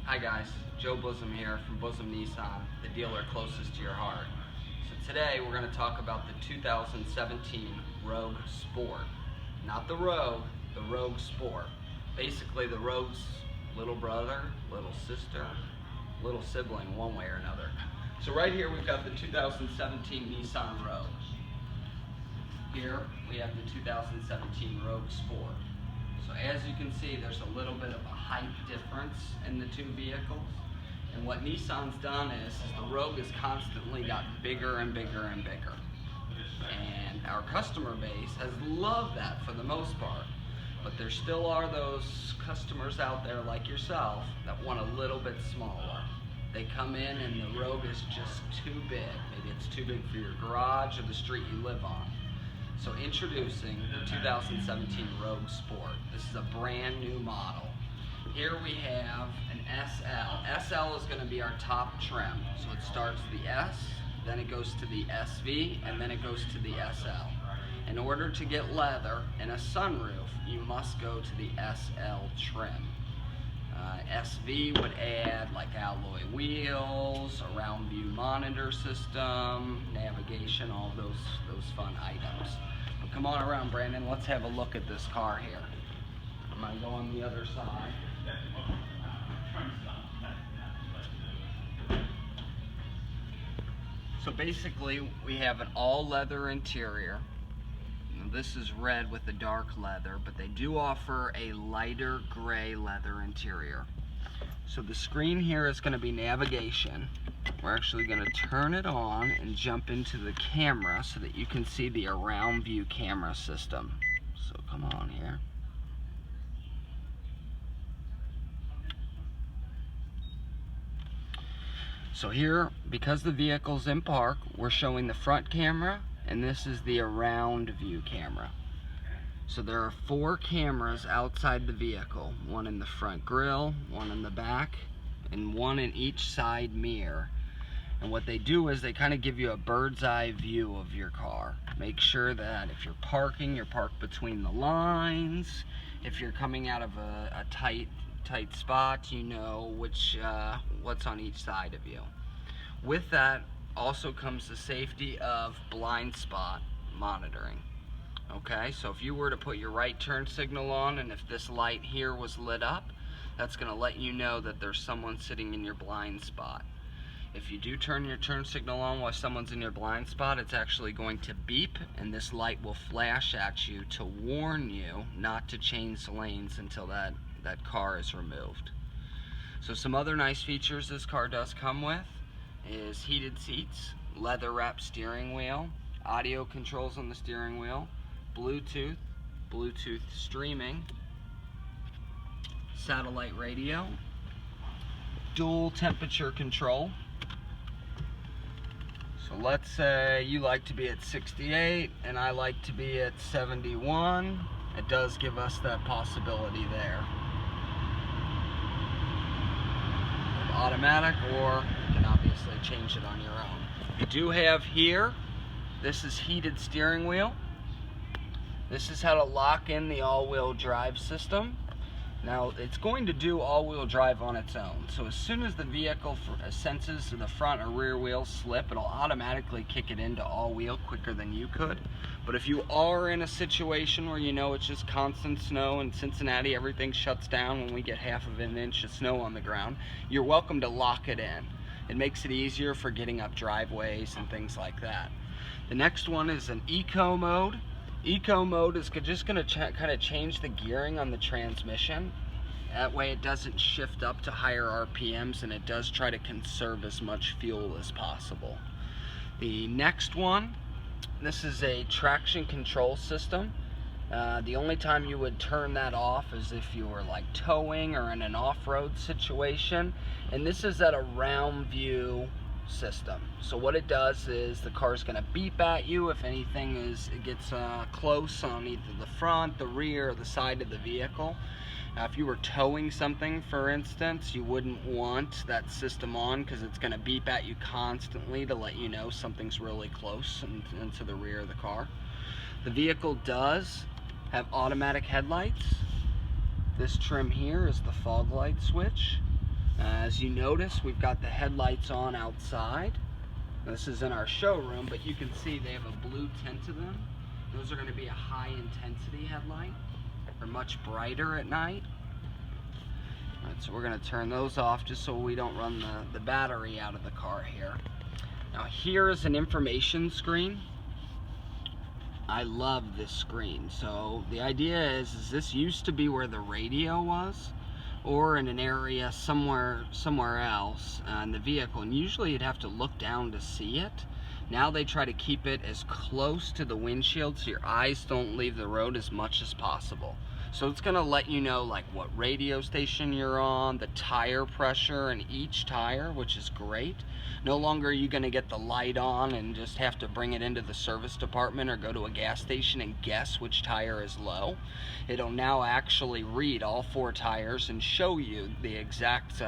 Hi guys, Joe Busam here from Busam Nissan, the dealer closest to your heart. So today we're going to talk about the 2017 Rogue Sport. Not the Rogue, the Rogue Sport. Basically the Rogue's little brother, little sister, little sibling one way or another. So right here we've got the 2017 Nissan Rogue. Here we have the 2017 Rogue Sport. So as you can see, there's a little bit of a height difference in the two vehicles. And what Nissan's done is the Rogue has constantly gotten bigger and bigger and bigger. And our customer base has loved that for the most part. But there still are those customers out there like yourself that want a little bit smaller. They come in and the Rogue is just too big. Maybe it's too big for your garage or the street you live on. So introducing the 2017 Rogue Sport. This is a brand new model. Here we have an SL. SL is going to be our top trim. So it starts the S, then it goes to the SV, and then it goes to the SL. In order to get leather and a sunroof, you must go to the SL trim. SV would add like alloy wheels, a round view monitor system, navigation, all those fun items. But come on around, Brandon, let's have a look at this car here. I'm going to go on the other side. So basically we have an all leather interior. This is red with the dark leather, but they do offer a lighter gray leather interior. So the screen here is going to be navigation. We're actually going to turn it on and jump into the camera so that you can see the around view camera system. So come on here. So here, because the vehicle's in park, we're showing the front camera, and this is the around view camera. So there are 4 cameras outside the vehicle, one in the front grille, one in the back, and one in each side mirror. And what they do is they kind of give you a bird's eye view of your car. Make sure that if you're parking, you're parked between the lines. If you're coming out of a tight spot, you know what's on each side of you. With that also comes the safety of blind spot monitoring. Okay, so if you were to put your right turn signal on and if this light here was lit up, that's going to let you know that there's someone sitting in your blind spot. If you do turn your turn signal on while someone's in your blind spot, it's actually going to beep and this light will flash at you to warn you not to change lanes until that car is removed. So some other nice features this car does come with is heated seats, leather wrapped steering wheel, audio controls on the steering wheel, Bluetooth streaming, satellite radio, dual temperature control. So let's say you like to be at 68 and I like to be at 71. It does give us that possibility there. Automatic, or you can obviously change it on your own. You do have here, this is heated steering wheel. This is how to lock in the all-wheel drive system. Now it's going to do all-wheel drive on its own. So as soon as the vehicle senses the front or rear wheels slip, it'll automatically kick it into all-wheel quicker than you could. But if you are in a situation where you know it's just constant snow, in Cincinnati everything shuts down when we get half of an inch of snow on the ground, you're welcome to lock it in. It makes it easier for getting up driveways and things like that. The next one is an eco mode. Eco mode is just going to kind of change the gearing on the transmission. That way it doesn't shift up to higher RPMs and it does try to conserve as much fuel as possible. The next one, this is a traction control system. The only time you would turn that off is if you were like towing or in an off-road situation. And this is at a round view system. So what it does is the car's going to beep at you if anything gets close on either the front, the rear, or the side of the vehicle. Now, if you were towing something, for instance, you wouldn't want that system on because it's going to beep at you constantly to let you know something's really close into the rear of the car. The vehicle does have automatic headlights. This trim here is the fog light switch. As you notice, we've got the headlights on outside. This is in our showroom, but you can see they have a blue tint to them. Those are going to be a high intensity headlight. They're much brighter at night. Alright, so we're going to turn those off just so we don't run the battery out of the car here. Now here is an information screen. I love this screen. So the idea is this used to be where the radio was, or in an area somewhere else in the vehicle, and usually you'd have to look down to see it. Now they try to keep it as close to the windshield so your eyes don't leave the road as much as possible. So it's going to let you know like what radio station you're on, the tire pressure in each tire, which is great. No longer are you going to get the light on and just have to bring it into the service department or go to a gas station and guess which tire is low. It'll now actually read all 4 tires and show you the exact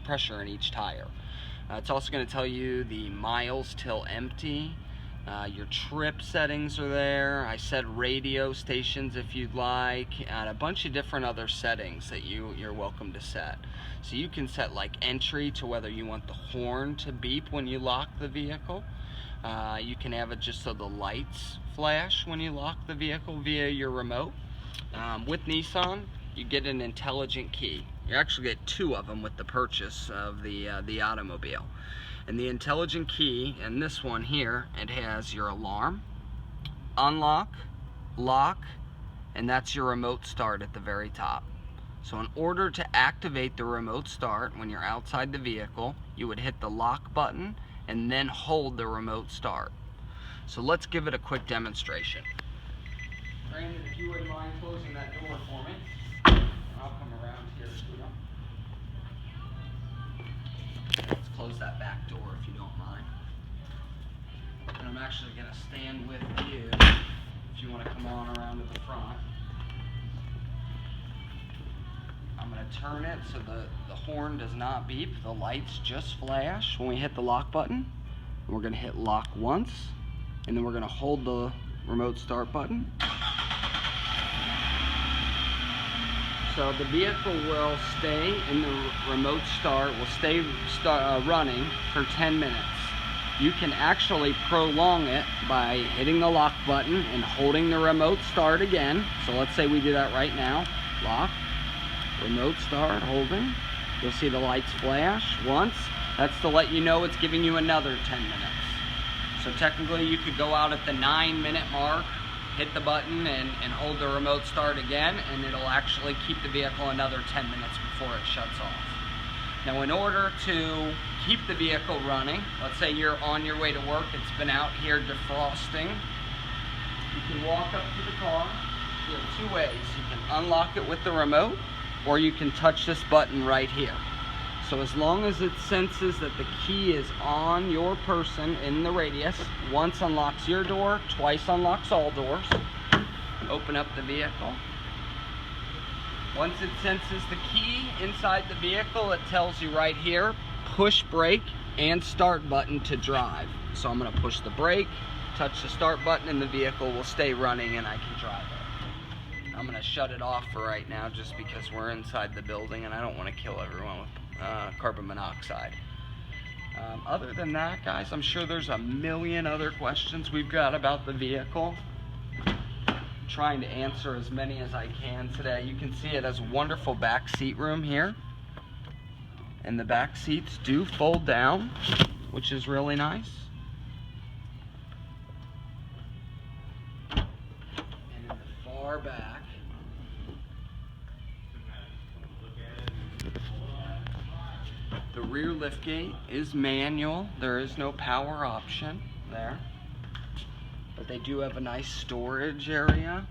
pressure in each tire. It's also going to tell you the miles till empty. Your trip settings are there. I said radio stations if you'd like, and a bunch of different other settings that you're welcome to set. So you can set like entry to whether you want the horn to beep when you lock the vehicle. You can have it just so the lights flash when you lock the vehicle via your remote. With Nissan, you get an intelligent key. You actually get 2 of them with the purchase of the automobile. And the intelligent key, and this one here, it has your alarm, unlock, lock, and that's your remote start at the very top. So in order to activate the remote start when you're outside the vehicle, you would hit the lock button and then hold the remote start. So let's give it a quick demonstration. Brandon, if you wouldn't mind closing that door for me, I'll come around here, Busam. Let's close that back door if you don't mind. And I'm actually going to stand with you if you want to come on around to the front. I'm going to turn it so the horn does not beep. The lights just flash when we hit the lock button. And we're going to hit lock once, and then we're going to hold the remote start button. So the vehicle will stay in the remote start, will stay running for 10 minutes. You can actually prolong it by hitting the lock button and holding the remote start again. So let's say we do that right now. Lock, remote start, holding. You'll see the lights flash once. That's to let you know it's giving you another 10 minutes. So technically you could go out at the 9-minute mark, hit the button and hold the remote start again, and it'll actually keep the vehicle another 10 minutes before it shuts off. Now in order to keep the vehicle running, let's say you're on your way to work, it's been out here defrosting, you can walk up to the car. There are 2 ways. You can unlock it with the remote, or you can touch this button right here. So as long as it senses that the key is on your person in the radius, once unlocks your door, twice unlocks all doors. Open up the vehicle. Once it senses the key inside the vehicle, it tells you right here, push brake and start button to drive. So I'm going to push the brake, touch the start button, and the vehicle will stay running and I can drive it. I'm going to shut it off for right now just because we're inside the building and I don't want to kill everyone with carbon monoxide. Other than that, guys, I'm sure there's a million other questions we've got about the vehicle. I'm trying to answer as many as I can today. You can see it has wonderful back seat room here, and the back seats do fold down, which is really nice. And in the far back, the rear liftgate is manual. There is no power option there. But they do have a nice storage area.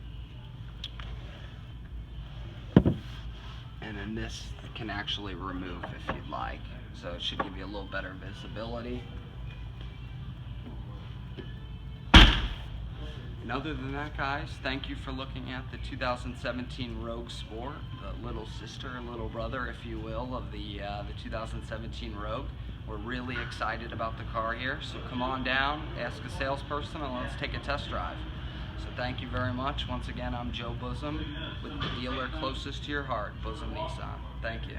And then this can actually remove if you'd like. So it should give you a little better visibility. And other than that, guys, thank you for looking at the 2017 Rogue Sport, the little sister and little brother, if you will, of the 2017 Rogue. We're really excited about the car here, so come on down, ask a salesperson, and let's take a test drive. So thank you very much. Once again, I'm Joe Busam with the dealer closest to your heart, Busam Nissan. Thank you.